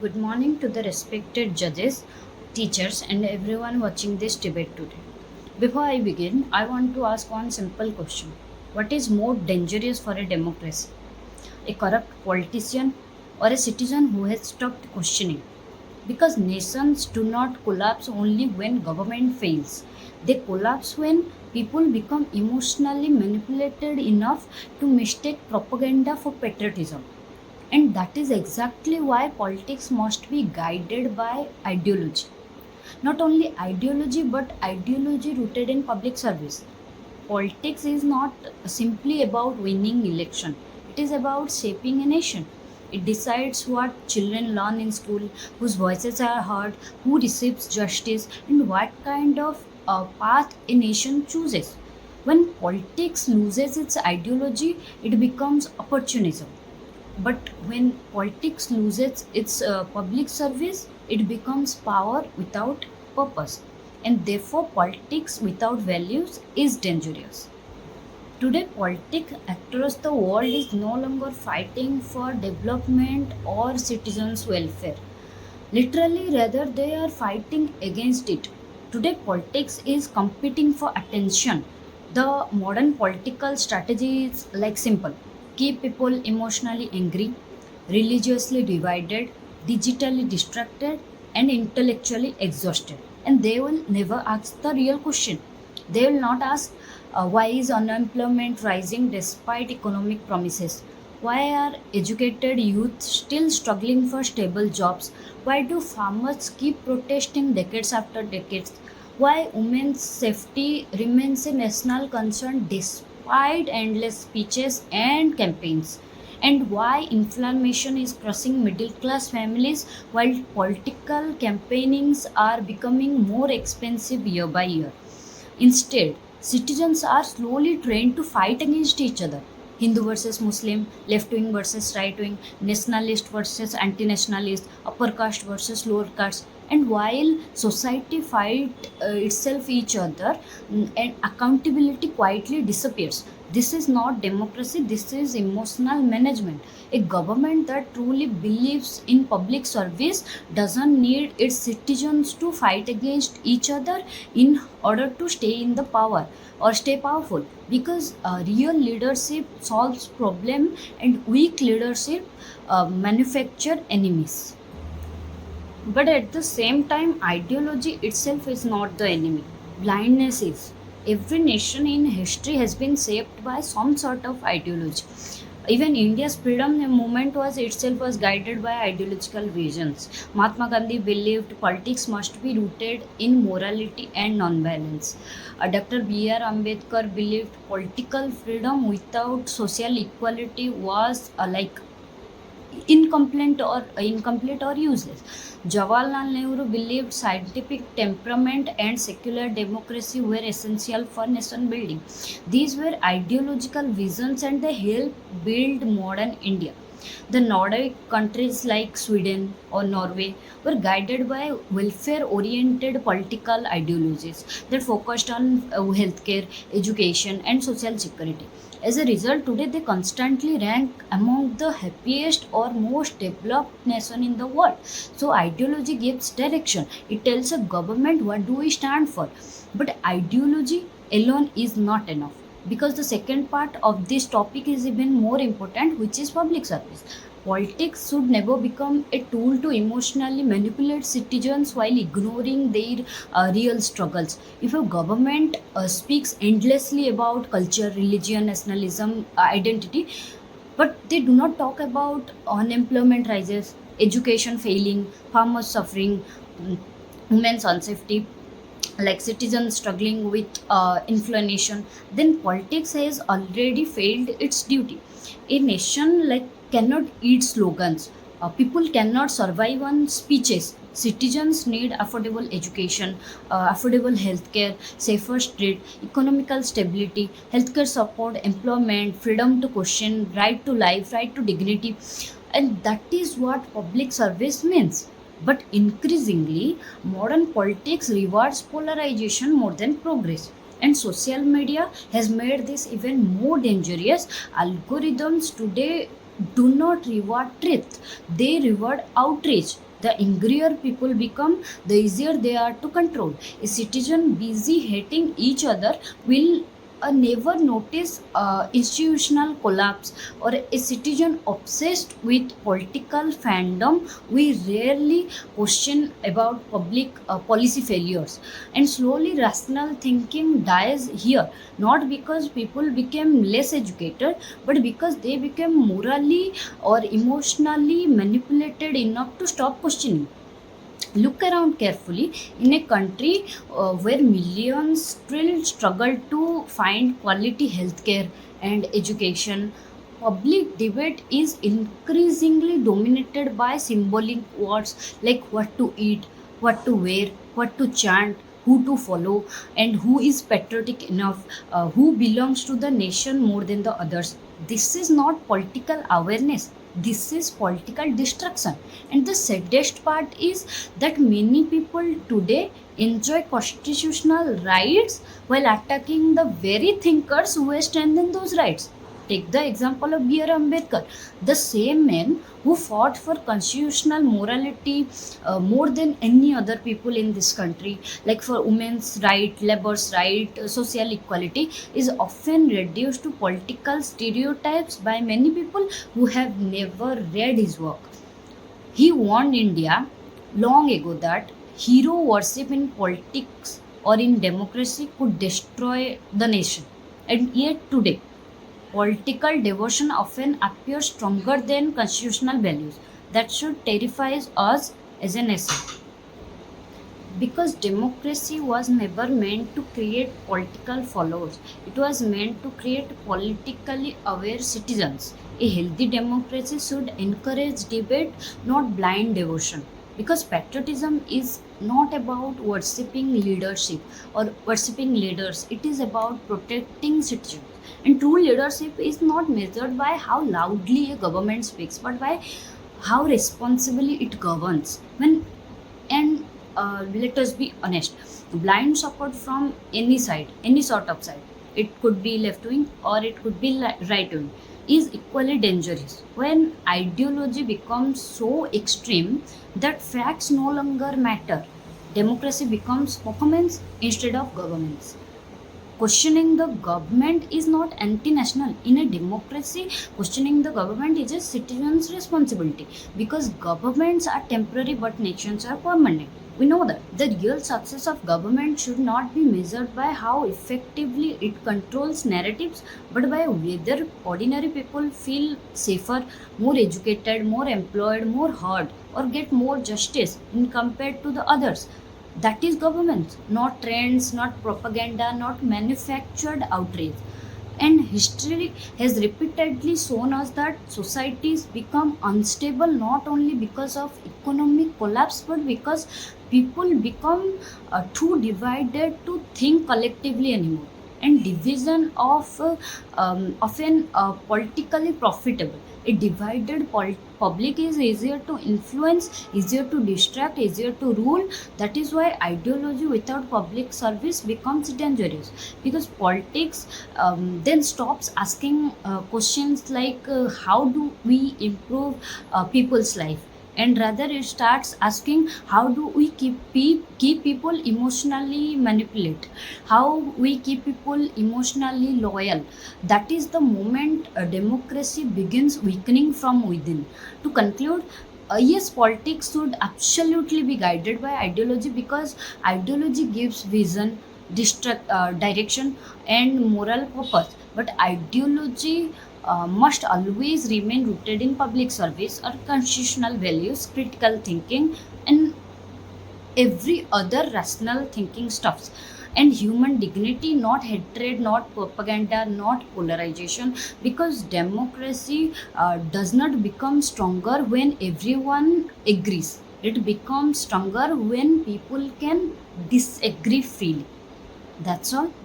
Good morning to the respected judges, teachers, and everyone watching this debate today. Before I begin, I want to ask one simple question. What is more dangerous for a democracy? A corrupt politician or a citizen who has stopped questioning? Because nations do not collapse only when government fails. They collapse when people become emotionally manipulated enough to mistake propaganda for patriotism. And that is exactly why politics must be guided by ideology. Not only ideology, but ideology rooted in public service. Politics is not simply about winning election. It is about shaping a nation. It decides what children learn in school, whose voices are heard, who receives justice, and what kind of path a nation chooses. When politics loses its ideology, it becomes opportunism. But when politics loses its public service, it becomes power without purpose. And therefore, politics without values is dangerous. Today, politics across the world is no longer fighting for development or citizens' welfare. Literally, rather, they are fighting against it. Today, politics is competing for attention. The modern political strategy is like simple: keep people emotionally angry, religiously divided, digitally distracted, and intellectually exhausted. And they will never ask the real question. They will not ask why is unemployment rising despite economic promises? Why are educated youth still struggling for stable jobs? Why do farmers keep protesting decades after decades? Why women's safety remains a national concern despite endless speeches and campaigns? And why inflation is crushing middle class families while political campaignings are becoming more expensive year by year? Instead, citizens are slowly trained to fight against each other. Hindu versus Muslim, left wing versus right wing, nationalist versus anti nationalist, upper caste versus lower caste. And while society fight itself each other, and accountability quietly disappears. This is not democracy, this is emotional management. A government that truly believes in public service doesn't need its citizens to fight against each other in order to stay in the power or stay powerful, because real leadership solves problem and weak leadership manufacture enemies. But at the same time, ideology itself is not the enemy. Blindness is. Every nation in history has been shaped by some sort of ideology. Even India's freedom movement was guided by ideological visions. Mahatma Gandhi believed politics must be rooted in morality and non-violence. Dr. B.R. Ambedkar believed political freedom without social equality was incomplete or useless. Jawaharlal Nehru believed scientific temperament and secular democracy were essential for nation building. These were ideological visions and they helped build modern India. The Nordic countries like Sweden or Norway were guided by welfare oriented political ideologies that focused on healthcare, education, and social security. As a result, today they constantly rank among the happiest or most developed nation in the world. So ideology gives direction. It tells a government what do we stand for. But ideology alone is not enough, because the second part of this topic is even more important, which is public service. Politics should never become a tool to emotionally manipulate citizens while ignoring their real struggles. If a government speaks endlessly about culture, religion, nationalism, identity, but they do not talk about unemployment rises, education failing, farmers suffering, mm, women's unsafety, like citizens struggling with inflation, then politics has already failed its duty. A nation cannot eat slogans. People cannot survive on speeches. Citizens need affordable education, affordable healthcare, safer street, economical stability, healthcare support, employment, freedom to question, right to life, right to dignity, and that is what public service means. But increasingly, modern politics rewards polarization more than progress. And social media has made this even more dangerous. Algorithms today do not reward truth, they reward outrage. The angrier people become, the easier they are to control. A citizen busy hating each other will never notice institutional collapse, or a citizen obsessed with political fandom we rarely question about public policy failures. And slowly rational thinking dies here, not because people became less educated, but because they became morally or emotionally manipulated enough to stop questioning. Look around carefully. In a country where millions still struggle to find quality healthcare and education, public debate is increasingly dominated by symbolic words like what to eat, what to wear, what to chant, who to follow, and who is patriotic enough, who belongs to the nation more than the others. This is not political awareness. This is political destruction. And the saddest part is that many people today enjoy constitutional rights while attacking the very thinkers who strengthen those rights. Take the example of B.R. Ambedkar, the same man who fought for constitutional morality more than any other people in this country, like for women's right, labor's right, social equality, is often reduced to political stereotypes by many people who have never read his work. He warned India long ago that hero worship in politics or in democracy could destroy the nation. And yet today, political devotion often appears stronger than constitutional values. That should terrify us as a nation. Because democracy was never meant to create political followers, it was meant to create politically aware citizens. A healthy democracy should encourage debate, not blind devotion. Because patriotism is not about worshipping leadership or worshipping leaders, it is about protecting citizens. And true leadership is not measured by how loudly a government speaks, but by how responsibly it governs. And let us be honest, blind support from any side, any sort of side, it could be left wing or it could be right wing, is equally dangerous. When ideology becomes so extreme that facts no longer matter, democracy becomes performance instead of governance. Questioning the government is not anti-national. In a democracy, questioning the government is a citizen's responsibility, because governments are temporary but nations are permanent. We know that the real success of government should not be measured by how effectively it controls narratives, but by whether ordinary people feel safer, more educated, more employed, more heard, or get more justice in compared to the others. That is government, not trends, not propaganda, not manufactured outrage. And history has repeatedly shown us that societies become unstable not only because of economic collapse, but because people become too divided to think collectively anymore. And division of often politically profitable. A divided public is easier to influence, easier to distract, easier to rule. That is why ideology without public service becomes dangerous, because politics then stops asking questions like how do we improve people's life, and rather it starts asking how do we keep people emotionally manipulate, how we keep people emotionally loyal. That is the moment democracy begins weakening from within. To conclude, yes, politics should absolutely be guided by ideology, because ideology gives vision, direction, and moral purpose. But ideology must always remain rooted in public service or constitutional values, critical thinking, and every other rational thinking stuffs. And human dignity, not hatred, not propaganda, not polarization. Because democracy does not become stronger when everyone agrees, it becomes stronger when people can disagree freely. That's all.